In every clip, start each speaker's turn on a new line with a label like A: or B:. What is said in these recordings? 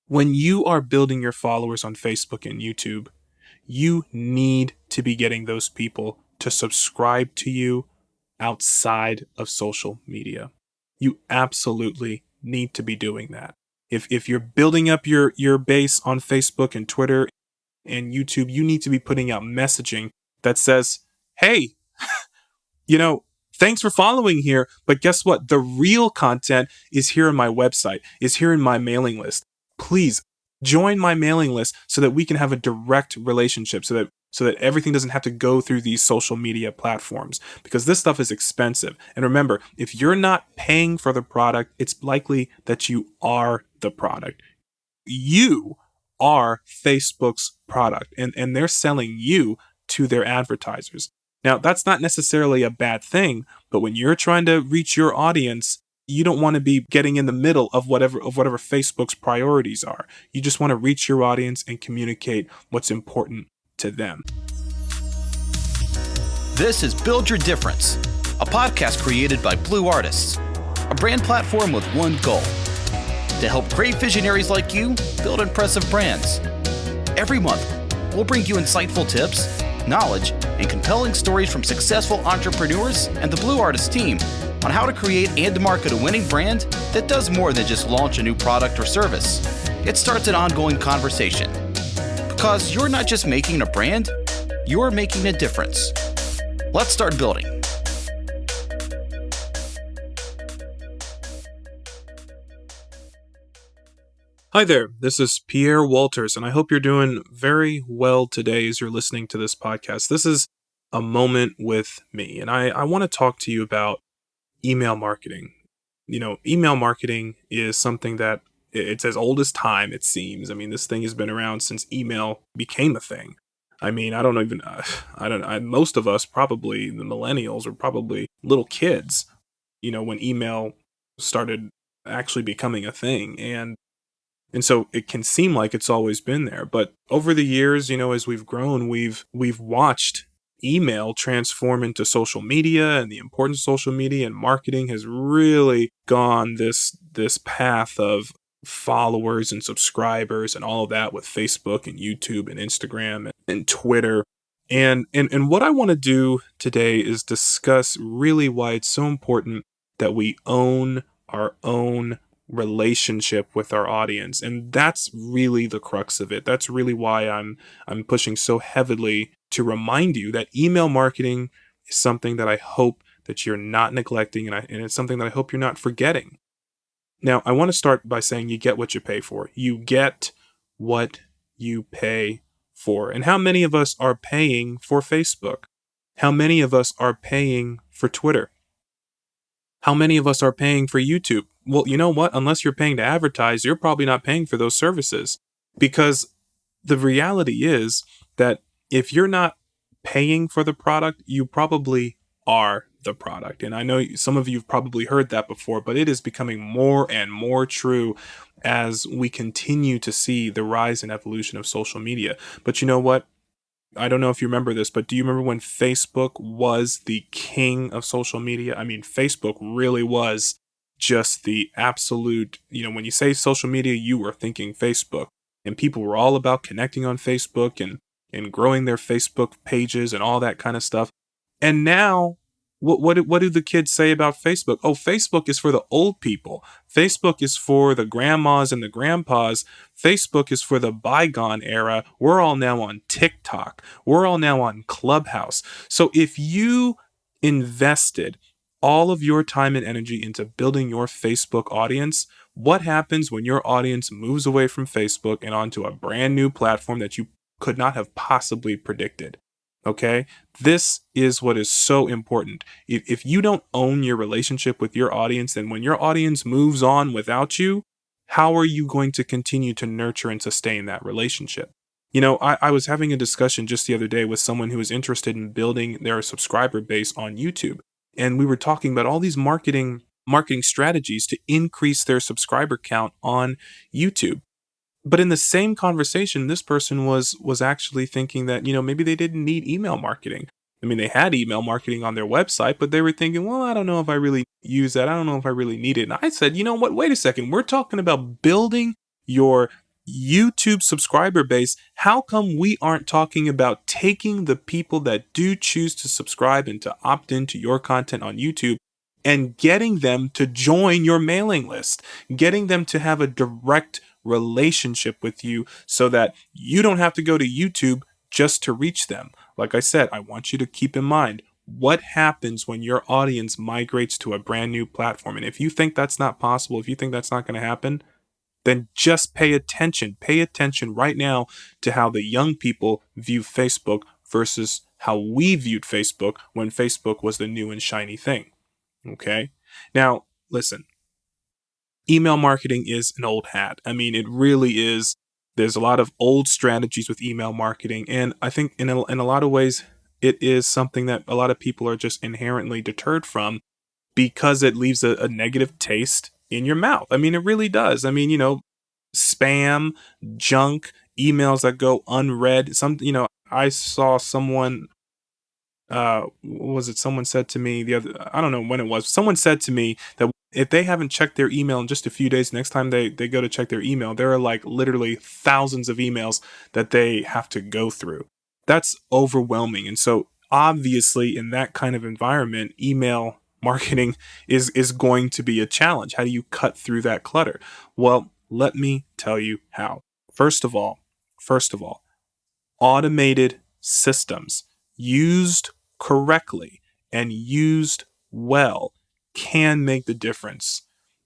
A: When you are building your followers on Facebook and YouTube, you need to be getting those people to subscribe to you outside of social media. You absolutely need to be doing that. If you're building up your base on Facebook and Twitter and YouTube, you need to be putting out messaging that says, hey, you know, thanks for following here, but guess what? The real content is here on my website, is here in my mailing list. Please join my mailing list so that we can have a direct relationship, so that everything doesn't have to go through these social media platforms, because this stuff is expensive. And remember, if you're not paying for the product, it's likely that you are the product. You are Facebook's product, and they're selling you to their advertisers. Now, that's not necessarily a bad thing, but when you're trying to reach your audience, you don't want to be getting in the middle of whatever Facebook's priorities are. You just want to reach your audience and communicate what's important to them.
B: This is Build Your Difference, a podcast created by Blue Artists, a brand platform with one goal: to help great visionaries like you build impressive brands. Every month, we'll bring you insightful tips, knowledge, and compelling stories from successful entrepreneurs and the Blue Artist team on how to create and market a winning brand that does more than just launch a new product or service. It starts an ongoing conversation. Because you're not just making a brand, you're making a difference. Let's start building.
A: Hi there, this is Pierre Walters, and I hope you're doing very well today as you're listening to this podcast. This is a moment with me, and I want to talk to you about email marketing. Email marketing is something that it's as old as time, it seems. I mean, this thing has been around since email became a thing. I mean, most of us, probably the millennials, are probably little kids, when email started actually becoming a thing. And so it can seem like it's always been there. But over the years, as we've grown, we've watched email transform into social media, and the importance of social media and marketing has really gone this path of followers and subscribers and all of that with Facebook and YouTube and Instagram and Twitter. And what I want to do today is discuss really why it's so important that we own our own relationship with our audience. And that's really the crux of it. That's really why I'm pushing so heavily to remind you that email marketing is something that I hope that you're not neglecting, and it's something that I hope you're not forgetting. Now, I want to start by saying you get what you pay for. You get what you pay for. And how many of us are paying for Facebook? How many of us are paying for Twitter? How many of us are paying for YouTube? Well, you know what? Unless you're paying to advertise, you're probably not paying for those services. Because the reality is that if you're not paying for the product, you probably are the product. And I know some of you have probably heard that before, but it is becoming more and more true as we continue to see the rise and evolution of social media. But you know what? I don't know if you remember this, but do you remember when Facebook was the king of social media? I mean, Facebook really was just the absolute, when you say social media, you were thinking Facebook. And people were all about connecting on Facebook and growing their Facebook pages and all that kind of stuff. And now, what do the kids say about Facebook? Oh, Facebook is for the old people. Facebook is for the grandmas and the grandpas. Facebook is for the bygone era. We're all now on TikTok. We're all now on Clubhouse. So if you invested all of your time and energy into building your Facebook audience, what happens when your audience moves away from Facebook and onto a brand new platform that you could not have possibly predicted? Okay, this is what is so important. If you don't own your relationship with your audience, then when your audience moves on without you, how are you going to continue to nurture and sustain that relationship? I was having a discussion just the other day with someone who was interested in building their subscriber base on YouTube. And we were talking about all these marketing strategies to increase their subscriber count on YouTube. But in the same conversation, this person was actually thinking that, maybe they didn't need email marketing. I mean, they had email marketing on their website, but they were thinking, well, I don't know if I really use that. I don't know if I really need it. And I said, you know what? Wait a second. We're talking about building your YouTube subscriber base, how come we aren't talking about taking the people that do choose to subscribe and to opt into your content on YouTube and getting them to join your mailing list, getting them to have a direct relationship with you so that you don't have to go to YouTube just to reach them? Like I said, I want you to keep in mind what happens when your audience migrates to a brand new platform. And if you think that's not possible, if you think that's not going to happen, then just pay attention. Pay attention right now to how the young people view Facebook versus how we viewed Facebook when Facebook was the new and shiny thing. Okay? Now, listen, email marketing is an old hat. I mean, it really is. There's a lot of old strategies with email marketing. And I think in a lot of ways, it is something that a lot of people are just inherently deterred from because it leaves a negative taste in your mouth. I mean, it really does. I mean, spam, junk, emails that go unread. I saw someone, someone said to me I don't know when it was, someone said to me that if they haven't checked their email in just a few days, next time they go to check their email, there are like literally thousands of emails that they have to go through. That's overwhelming. And so obviously in that kind of environment, email marketing is going to be a challenge. How do you cut through that clutter? Well, let me tell you how. First of all, automated systems used correctly and used well can make the difference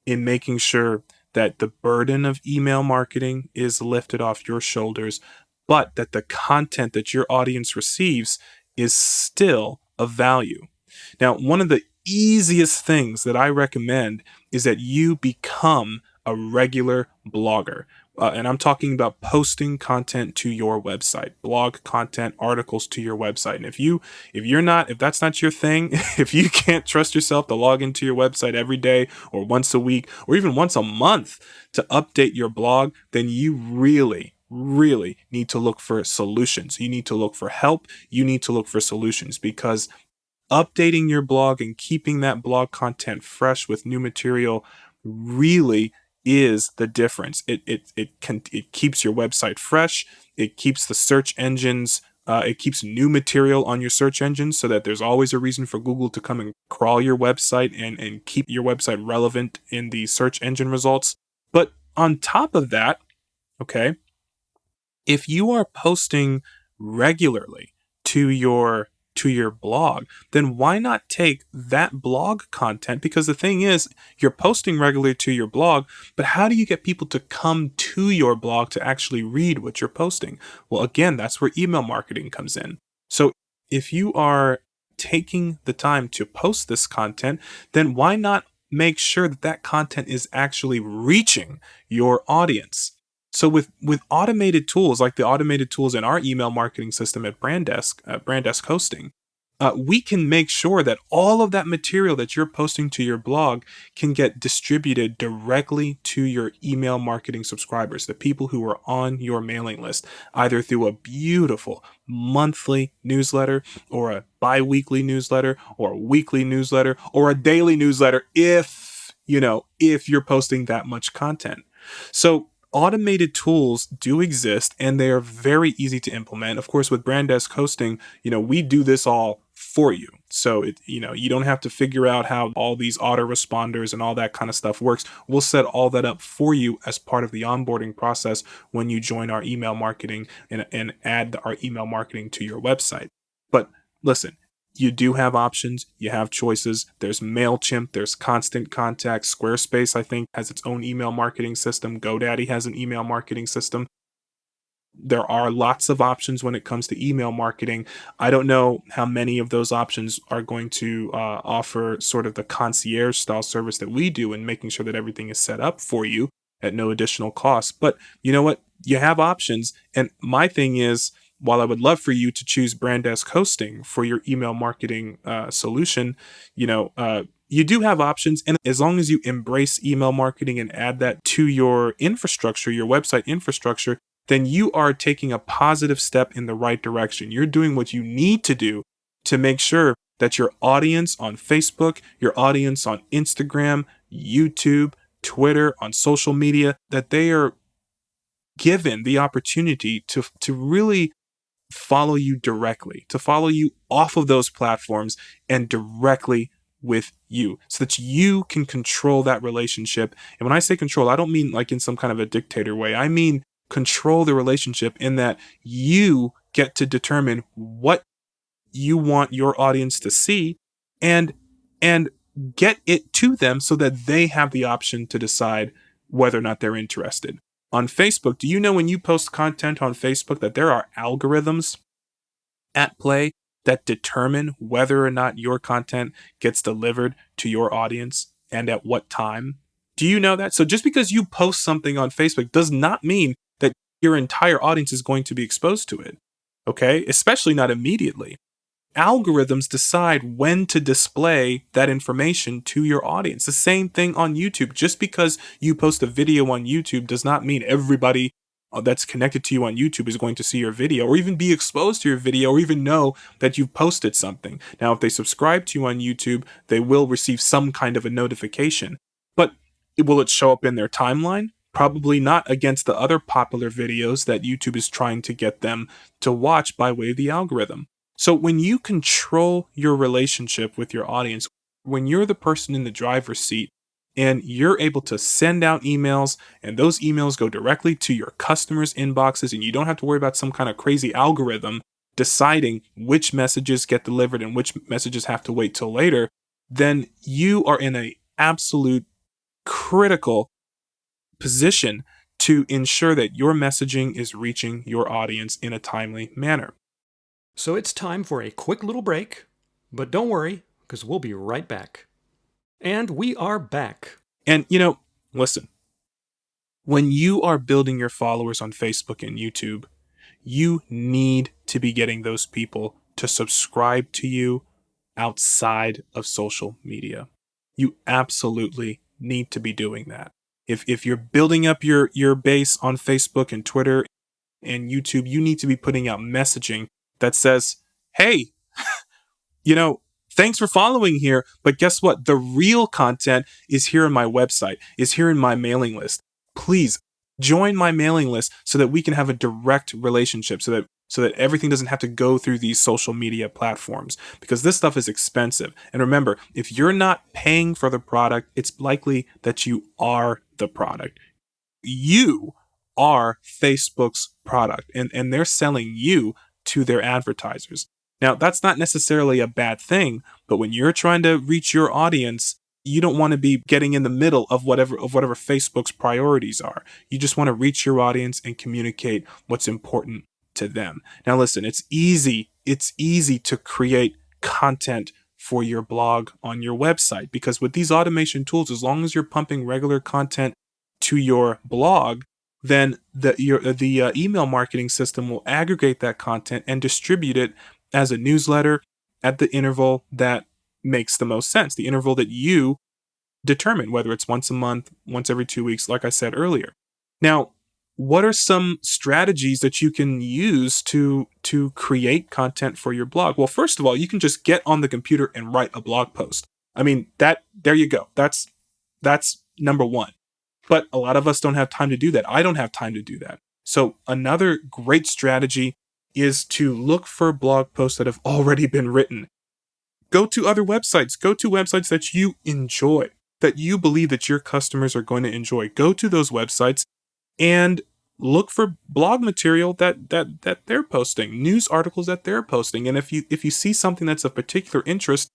A: in making sure that the burden of email marketing is lifted off your shoulders, but that the content that your audience receives is still of value. Now, one of the easiest things that I recommend is that you become a regular blogger. And I'm talking about posting content to your website, blog content, articles to your website. And if that's not your thing, if you can't trust yourself to log into your website every day or once a week or even once a month to update your blog, then you really need to look for solutions. You need to look for help. You need to look for solutions, because updating your blog and keeping that blog content fresh with new material really is the difference. It keeps your website fresh. It keeps the search engines. It keeps new material on your search engines so that there's always a reason for Google to come and crawl your website and keep your website relevant in the search engine results. But on top of that, okay, if you are posting regularly to your blog, then why not take that blog content? Because the thing is, you're posting regularly to your blog, but how do you get people to come to your blog to actually read what you're posting? Well, again, that's where email marketing comes in. So if you are taking the time to post this content, then why not make sure that that content is actually reaching your audience? So with automated tools like the automated tools in our email marketing system at Branddesk Hosting, we can make sure that all of that material that you're posting to your blog can get distributed directly to your email marketing subscribers, the people who are on your mailing list, either through a beautiful monthly newsletter or a bi-weekly newsletter or a weekly newsletter or a daily newsletter if you're posting that much content. So automated tools do exist and they are very easy to implement. Of course, with Branddesk Hosting, we do this all for you. So you don't have to figure out how all these autoresponders and all that kind of stuff works. We'll set all that up for you as part of the onboarding process when you join our email marketing and add our email marketing to your website. But listen, you do have options. You have choices. There's MailChimp. There's Constant Contact. Squarespace, I think, has its own email marketing system. GoDaddy has an email marketing system. There are lots of options when it comes to email marketing. I don't know how many of those options are going to offer sort of the concierge style service that we do in making sure that everything is set up for you at no additional cost. But you know what? You have options. And my thing is, while I would love for you to choose Branddesk Hosting for your email marketing solution, you do have options. And as long as you embrace email marketing and add that to your infrastructure, your website infrastructure, then you are taking a positive step in the right direction. You're doing what you need to do to make sure that your audience on Facebook, your audience on Instagram, YouTube, Twitter, on social media, that they are given the opportunity to really follow you directly, to follow you off of those platforms and directly with you, so that you can control that relationship. And when I say control, I don't mean like in some kind of a dictator way. I mean control the relationship in that you get to determine what you want your audience to see, and and get it to them so that they have the option to decide whether or not they're interested. On Facebook, do you know when you post content on Facebook that there are algorithms at play that determine whether or not your content gets delivered to your audience and at what time? Do you know that? So just because you post something on Facebook does not mean that your entire audience is going to be exposed to it. Okay? Especially not immediately. Algorithms decide when to display that information to your audience. The same thing on YouTube. Just because you post a video on YouTube does not mean everybody that's connected to you on YouTube is going to see your video or even be exposed to your video or even know that you've posted something. Now, if they subscribe to you on YouTube, they will receive some kind of a notification. But will it show up in their timeline? Probably not, against the other popular videos that YouTube is trying to get them to watch by way of the algorithm. So when you control your relationship with your audience, when you're the person in the driver's seat and you're able to send out emails and those emails go directly to your customers' inboxes and you don't have to worry about some kind of crazy algorithm deciding which messages get delivered and which messages have to wait till later, then you are in an absolute critical position to ensure that your messaging is reaching your audience in a timely manner.
C: So it's time for a quick little break, but don't worry, because we'll be right back. And we are back.
A: And, listen, when you are building your followers on Facebook and YouTube, you need to be getting those people to subscribe to you outside of social media. You absolutely need to be doing that. If you're building up your base on Facebook and Twitter and YouTube, you need to be putting out messaging that says, hey, thanks for following here, but guess what? The real content is here on my website, is here in my mailing list. Please join my mailing list so that we can have a direct relationship, so that everything doesn't have to go through these social media platforms, because this stuff is expensive. And remember, if you're not paying for the product, it's likely that you are the product. You are Facebook's product, and they're selling you to their advertisers. Now, that's not necessarily a bad thing, but when you're trying to reach your audience, you don't want to be getting in the middle of whatever Facebook's priorities are. You just want to reach your audience and communicate what's important to them. Now, listen, it's easy to create content for your blog on your website, because with these automation tools, as long as you're pumping regular content to your blog, then the email marketing system will aggregate that content and distribute it as a newsletter at the interval that makes the most sense, the interval that you determine, whether it's once a month, once every 2 weeks, like I said earlier. Now, what are some strategies that you can use to create content for your blog? Well, first of all, you can just get on the computer and write a blog post. I mean, there you go. That's number one. But a lot of us don't have time to do that. I don't have time to do that. So another great strategy is to look for blog posts that have already been written. Go to other websites. Go to websites that you enjoy, that you believe that your customers are going to enjoy. Go to those websites and look for blog material that they're posting, news articles that they're posting. And if you see something that's of particular interest,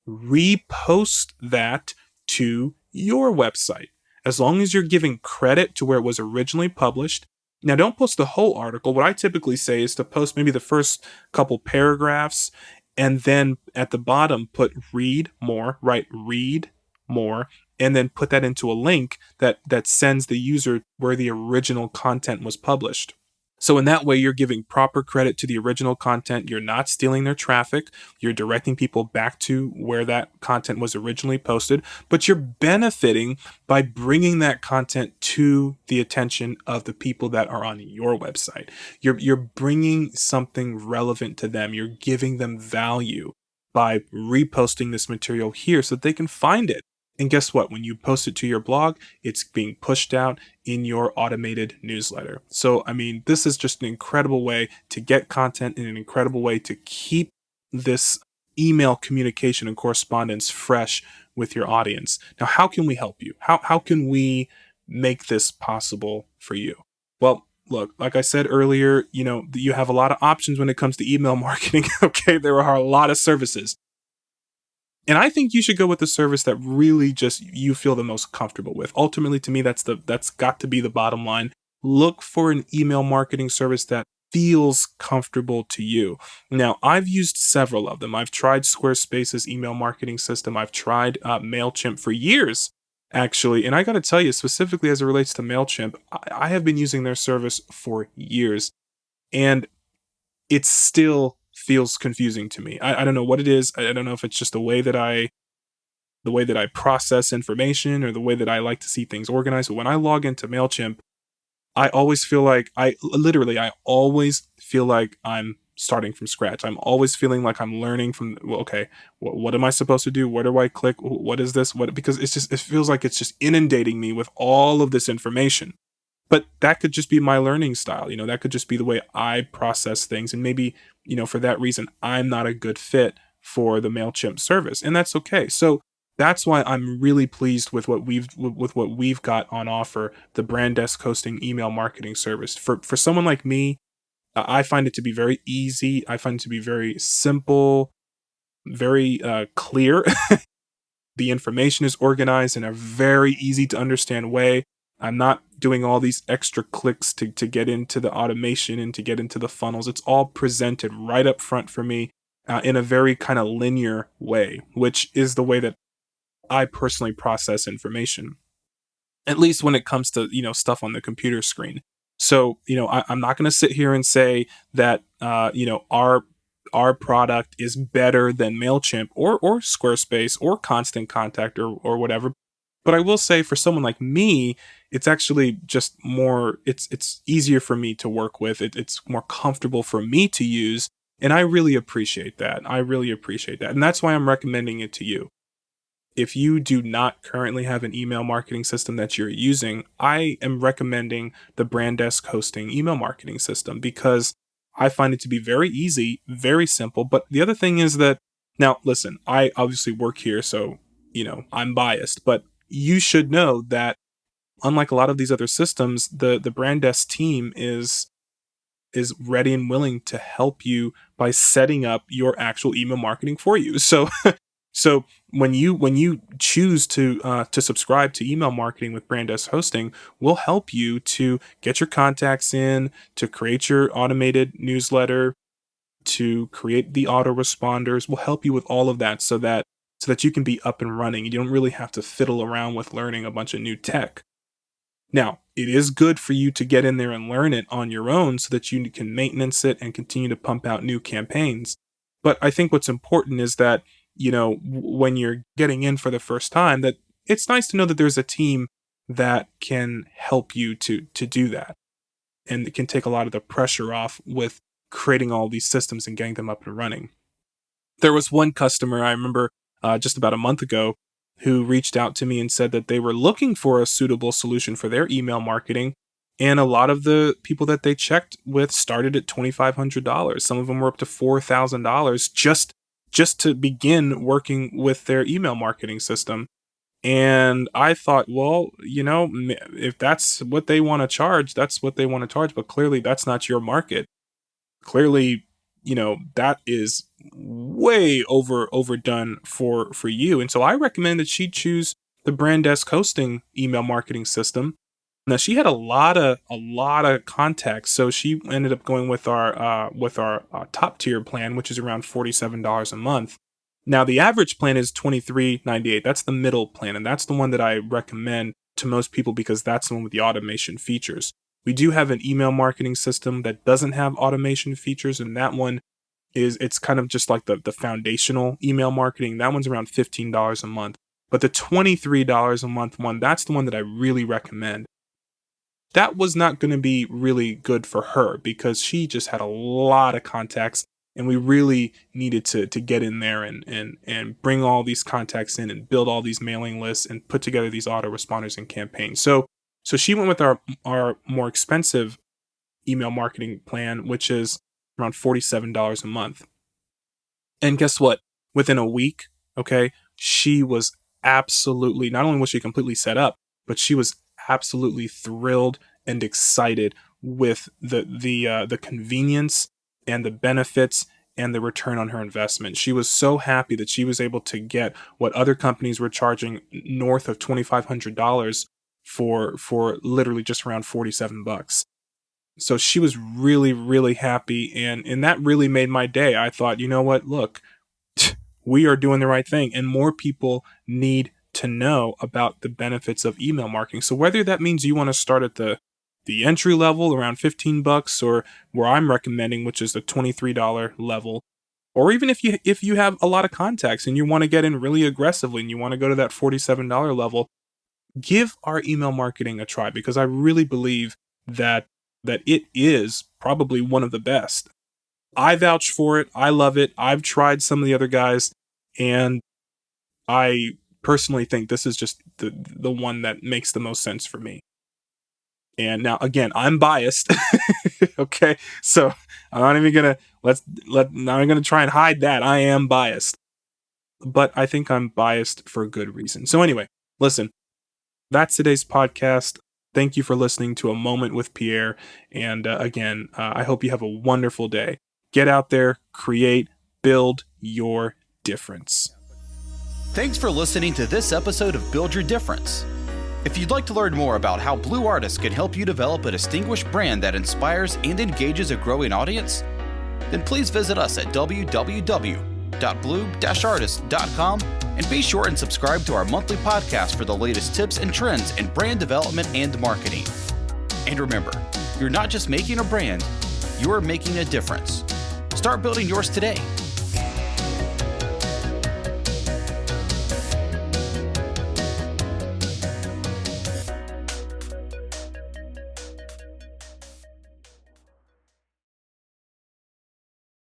A: repost that to your website. As long as you're giving credit to where it was originally published. Now, don't post the whole article. What I typically say is to post maybe the first couple paragraphs, and then at the bottom put read more, right? Read more, and then put that into a link that sends the user where the original content was published. So in that way, you're giving proper credit to the original content. You're not stealing their traffic. You're directing people back to where that content was originally posted, but you're benefiting by bringing that content to the attention of the people that are on your website. You're bringing something relevant to them. You're giving them value by reposting this material here so that they can find it. And guess what? When you post it to your blog, it's being pushed out in your automated newsletter. So, I mean, this is just an incredible way to get content and an incredible way to keep this email communication and correspondence fresh with your audience. Now, how can we help you? How can we make this possible for you? Well, look, like I said earlier, you have a lot of options when it comes to email marketing. Okay, there are a lot of services. And I think you should go with the service that really just you feel the most comfortable with. Ultimately, to me, that's got to be the bottom line. Look for an email marketing service that feels comfortable to you. Now, I've used several of them. I've tried Squarespace's email marketing system. I've tried MailChimp for years, actually. And I got to tell you, specifically as it relates to MailChimp, I have been using their service for years. And it still feels confusing to me. I don't know what it is. I don't know if it's just the way that I process information or the way that I like to see things organized. But when I log into MailChimp, I always feel like I always feel like I'm starting from scratch. I'm always feeling like I'm learning from, okay, what am I supposed to do? Where do I click? What is this? Because it feels like it's just inundating me with all of this information. But that could just be my learning style. That could just be the way I process things. And maybe, for that reason, I'm not a good fit for the MailChimp service. And that's okay. So that's why I'm really pleased with what we've got on offer, the Brandesk Hosting email marketing service. For someone like me, I find it to be very easy. I find it to be very simple, very clear. The information is organized in a very easy to understand way. I'm not doing all these extra clicks to get into the automation and to get into the funnels. It's all presented right up front for me in a very kind of linear way, which is the way that I personally process information, at least when it comes to, stuff on the computer screen. So, I'm not going to sit here and say that, our product is better than MailChimp or Squarespace or Constant Contact or whatever. But I will say for someone like me, it's actually just more, it's easier for me to work with. It's more comfortable for me to use. And I really appreciate that. And that's why I'm recommending it to you. If you do not currently have an email marketing system that you're using, I am recommending the Brandesk Hosting email marketing system because I find it to be very easy, very simple. But the other thing is that, now listen, I obviously work here, so, I'm biased, but you should know that unlike a lot of these other systems, the Brandesk team is ready and willing to help you by setting up your actual email marketing for you. So when you choose to subscribe to email marketing with Brandesk Hosting, we'll help you to get your contacts in, to create your automated newsletter, to create the autoresponders. We'll help you with all of that so that you can be up and running. You don't really have to fiddle around with learning a bunch of new tech. Now, it is good for you to get in there and learn it on your own so that you can maintenance it and continue to pump out new campaigns. But I think what's important is that, when you're getting in for the first time, that it's nice to know that there's a team that can help you to do that. And it can take a lot of the pressure off with creating all these systems and getting them up and running. There was one customer I remember just about a month ago who reached out to me and said that they were looking for a suitable solution for their email marketing. And a lot of the people that they checked with started at $2,500. Some of them were up to $4,000 just to begin working with their email marketing system. And I thought, well, if that's what they want to charge, that's what they want to charge. But clearly that's not your market. Clearly, that is way overdone for you. And so I recommend that she choose the Brandesk Hosting email marketing system. Now she had a lot of contacts, so she ended up going with our top tier plan, which is around $47 a month. Now the average plan is $23.98. That's the middle plan, and that's the one that I recommend to most people because that's the one with the automation features. We do have an email marketing system that doesn't have automation features, and that one it's kind of just like the foundational email marketing. That one's around $15 a month. But the $23 a month one, that's the one that I really recommend. That was not going to be really good for her because she just had a lot of contacts And we really needed to get in there and bring all these contacts in and build all these mailing lists and put together these autoresponders and campaigns. So she went with our more expensive email marketing plan, which is around $47 a month. And guess what? Within a week, okay, she was absolutely, not only was she completely set up, but she was absolutely thrilled and excited with the convenience and the benefits and the return on her investment. She was so happy that she was able to get what other companies were charging north of $2,500 for literally just around $47. So she was really, really happy, and that really made my day. I thought, you know what? Look, we are doing the right thing, and more people need to know about the benefits of email marketing. So whether that means you want to start at the entry level around $15, or where I'm recommending, which is the $23 level, or even if you have a lot of contacts and you want to get in really aggressively and you want to go to that $47 level, give our email marketing a try, because I really believe that it is probably one of the best. I vouch for it. I love it. I've tried some of the other guys, and I personally think this is just the one that makes the most sense for me. And now, again, I'm biased. Okay, so I'm not even gonna not even gonna try and hide that. I am biased, but I think I'm biased for a good reason. So anyway, listen, that's today's podcast. Thank you for listening to A Moment with Pierre. And again, I hope you have a wonderful day. Get out there, create, build your difference.
B: Thanks for listening to this episode of Build Your Difference. If you'd like to learn more about how Blue Artists can help you develop a distinguished brand that inspires and engages a growing audience, then please visit us at www.blue-artist.com and be sure and subscribe to our monthly podcast for the latest tips and trends in brand development and marketing. And remember, you're not just making a brand, you're making a difference. Start building yours today.